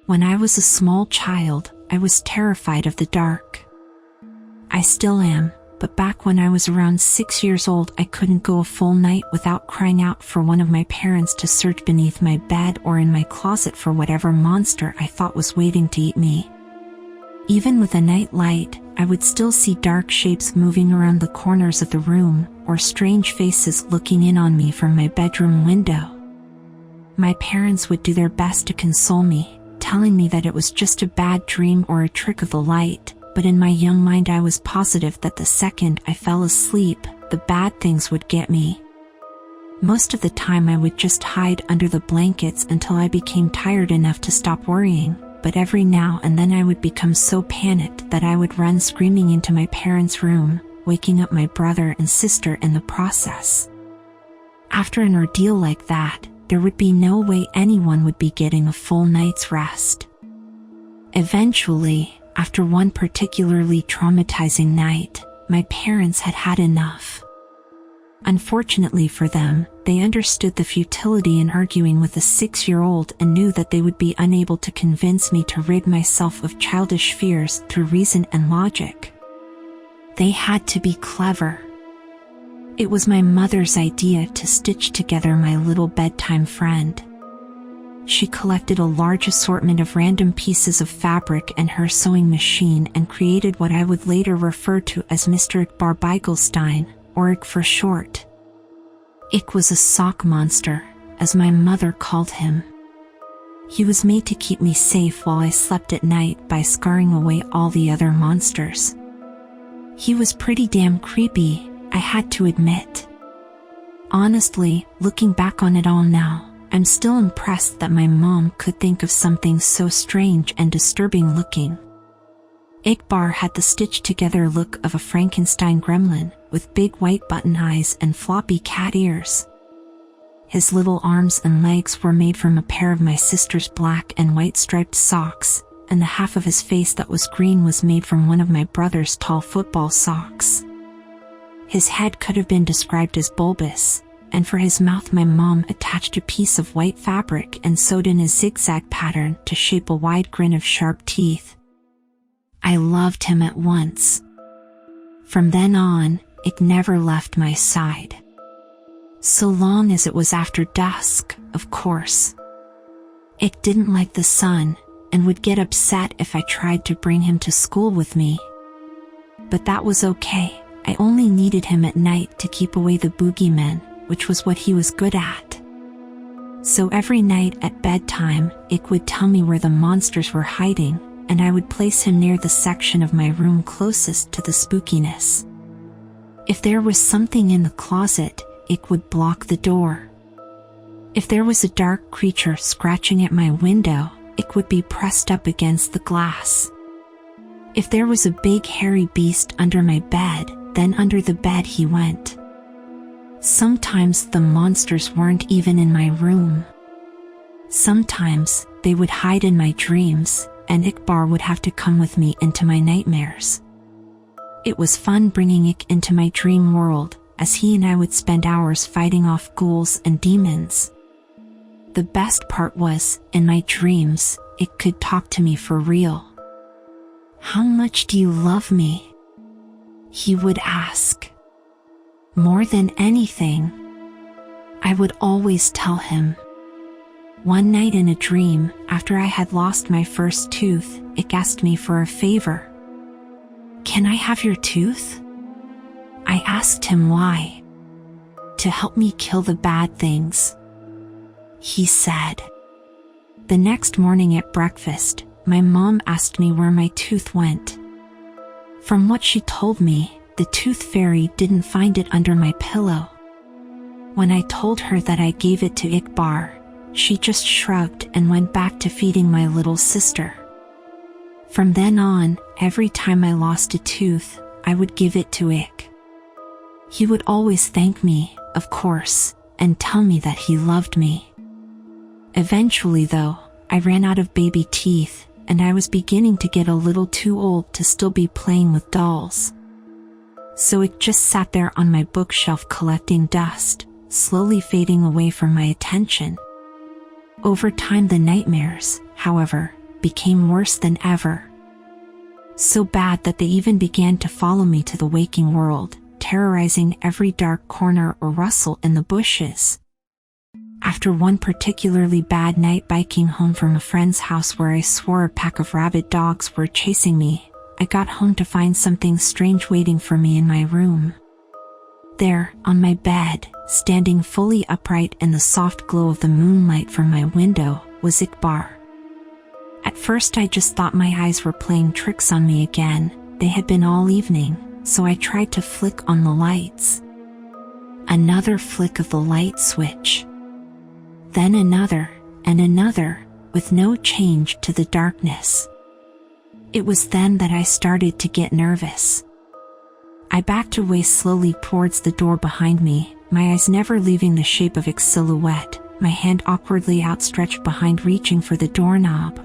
When I was a small child, I was terrified of the dark. I still am, but back when I was around 6 years old, I couldn't go a full night without crying out for one of my parents to search beneath my bed or in my closet for whatever monster I thought was waiting to eat me. Even with a night light, I would still see dark shapes moving around the corners of the room, or strange faces looking in on me from my bedroom window. My parents would do their best to console me, telling me that it was just a bad dream or a trick of the light, but in my young mind I was positive that the second I fell asleep, the bad things would get me. Most of the time I would just hide under the blankets until I became tired enough to stop worrying, but every now and then I would become so panicked that I would run screaming into my parents' room, waking up my brother and sister in the process. After an ordeal like that, there would be no way anyone would be getting a full night's rest. Eventually, after one particularly traumatizing night, my parents had had enough. Unfortunately for them, they understood the futility in arguing with a 6-year-old and knew that they would be unable to convince me to rid myself of childish fears through reason and logic. They had to be clever. It was my mother's idea to stitch together my little bedtime friend. She collected a large assortment of random pieces of fabric and her sewing machine and created what I would later refer to as Mr. Ickbarr Bigelsteine, or Ick for short. Ick was a sock monster, as my mother called him. He was made to keep me safe while I slept at night by scaring away all the other monsters. He was pretty damn creepy, I had to admit. Honestly, looking back on it all now, I'm still impressed that my mom could think of something so strange and disturbing looking. Ickbarr had the stitched-together look of a Frankenstein gremlin, with big white button eyes and floppy cat ears. His little arms and legs were made from a pair of my sister's black and white striped socks, and the half of his face that was green was made from one of my brother's tall football socks. His head could have been described as bulbous, and for his mouth my mom attached a piece of white fabric and sewed in a zigzag pattern to shape a wide grin of sharp teeth. I loved him at once. From then on, it never left my side. So long as it was after dusk, of course. It didn't like the sun, and would get upset if I tried to bring him to school with me. But that was okay, I only needed him at night to keep away the boogeymen, which was what he was good at. So every night at bedtime, Ick would tell me where the monsters were hiding, and I would place him near the section of my room closest to the spookiness. If there was something in the closet, Ick would block the door. If there was a dark creature scratching at my window, Ick would be pressed up against the glass. If there was a big hairy beast under my bed, then under the bed he went. Sometimes the monsters weren't even in my room. Sometimes they would hide in my dreams, and Ickbarr would have to come with me into my nightmares. It was fun bringing Ick into my dream world, as he and I would spend hours fighting off ghouls and demons. The best part was, in my dreams, Ick could talk to me for real. "How much do you love me?" he would ask. More than anything, I would always tell him. One night in a dream, after I had lost my first tooth, Ick asked me for a favor. "Can I have your tooth?" I asked him why. "To help me kill the bad things," he said. The next morning at breakfast, my mom asked me where my tooth went. From what she told me, the tooth fairy didn't find it under my pillow. When I told her that I gave it to Ickbarr, she just shrugged and went back to feeding my little sister. From then on, every time I lost a tooth, I would give it to Ick. He would always thank me, of course, and tell me that he loved me. Eventually though, I ran out of baby teeth, and I was beginning to get a little too old to still be playing with dolls. So Ick just sat there on my bookshelf collecting dust, slowly fading away from my attention. Over time the nightmares, however, became worse than ever. So bad that they even began to follow me to the waking world, terrorizing every dark corner or rustle in the bushes. After one particularly bad night biking home from a friend's house where I swore a pack of rabid dogs were chasing me, I got home to find something strange waiting for me in my room. There, on my bed, standing fully upright in the soft glow of the moonlight from my window, was Ickbarr. At first I just thought my eyes were playing tricks on me again. They had been all evening, so I tried to flick on the lights. Another flick of the light switch. Then another, and another, with no change to the darkness. It was then that I started to get nervous. I backed away slowly towards the door behind me, my eyes never leaving the shape of its silhouette, my hand awkwardly outstretched behind reaching for the doorknob.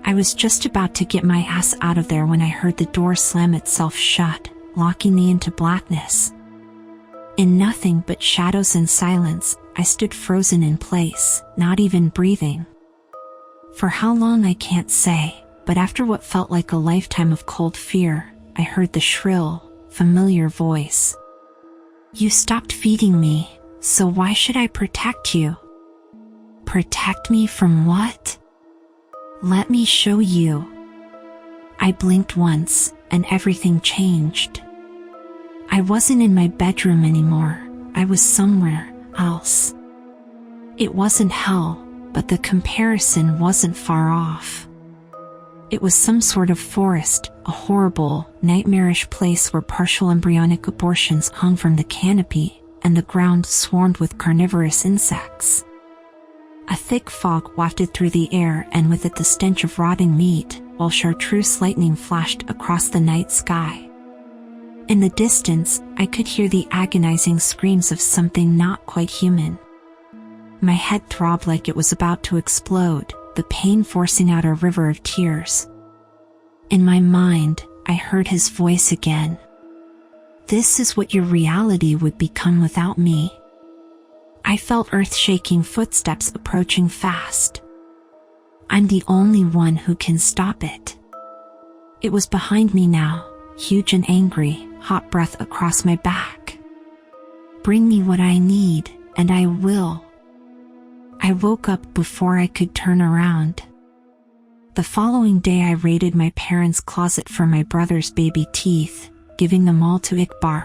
I was just about to get my ass out of there when I heard the door slam itself shut, locking me into blackness. In nothing but shadows and silence, I stood frozen in place, not even breathing. For how long I can't say, but after what felt like a lifetime of cold fear, I heard the shrill, familiar voice. "You stopped feeding me, so why should I protect you?" Protect me from what? Let me show you. I blinked once, and everything changed. I wasn't in my bedroom anymore, I was somewhere else. It wasn't hell, but the comparison wasn't far off. It was some sort of forest, a horrible, nightmarish place where partial embryonic abortions hung from the canopy, and the ground swarmed with carnivorous insects. A thick fog wafted through the air, and with it the stench of rotting meat, while chartreuse lightning flashed across the night sky. In the distance, I could hear the agonizing screams of something not quite human. My head throbbed like it was about to explode, the pain forcing out a river of tears. In my mind, I heard his voice again. "This is what your reality would become without me." I felt earth-shaking footsteps approaching fast. I'm the only one who can stop it. It was behind me now, huge and angry, hot breath across my back. "Bring me what I need, and I will." I woke up before I could turn around. The following day I raided my parents' closet for my brother's baby teeth, giving them all to Ickbarr.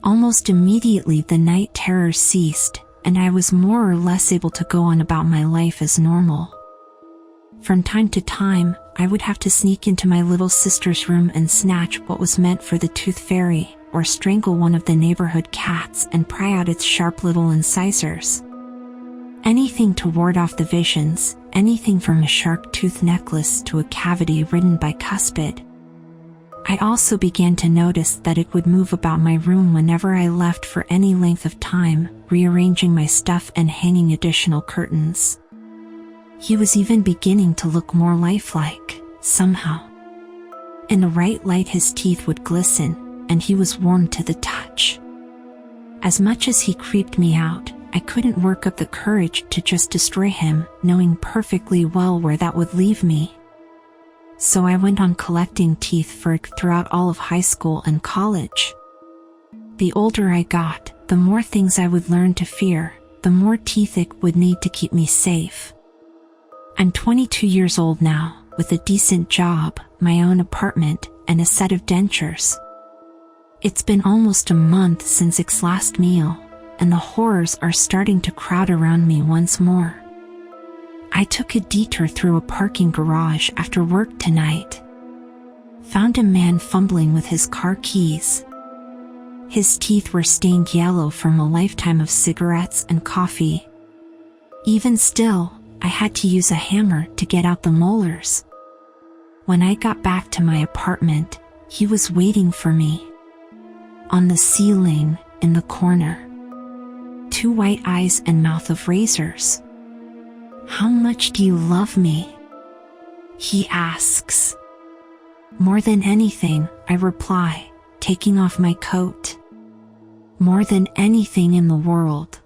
Almost immediately the night terror ceased, and I was more or less able to go on about my life as normal. From time to time, I would have to sneak into my little sister's room and snatch what was meant for the tooth fairy, or strangle one of the neighborhood cats and pry out its sharp little incisors. Anything to ward off the visions, anything from a shark tooth necklace to a cavity ridden by cuspid. I also began to notice that it would move about my room whenever I left for any length of time, rearranging my stuff and hanging additional curtains. He was even beginning to look more lifelike, somehow. In the right light his teeth would glisten, and he was warm to the touch. As much as he creeped me out, I couldn't work up the courage to just destroy him, knowing perfectly well where that would leave me. So I went on collecting teeth for it throughout all of high school and college. The older I got, the more things I would learn to fear, the more teeth it would need to keep me safe. I'm 22 years old now, with a decent job, my own apartment, and a set of dentures. It's been almost a month since Ick's last meal, and the horrors are starting to crowd around me once more. I took a detour through a parking garage after work tonight. Found a man fumbling with his car keys. His teeth were stained yellow from a lifetime of cigarettes and coffee. Even still, I had to use a hammer to get out the molars. When I got back to my apartment, he was waiting for me. On the ceiling, in the corner. 2 white eyes and mouth of razors. "How much do you love me?" he asks. "More than anything," I reply, taking off my coat. "More than anything in the world."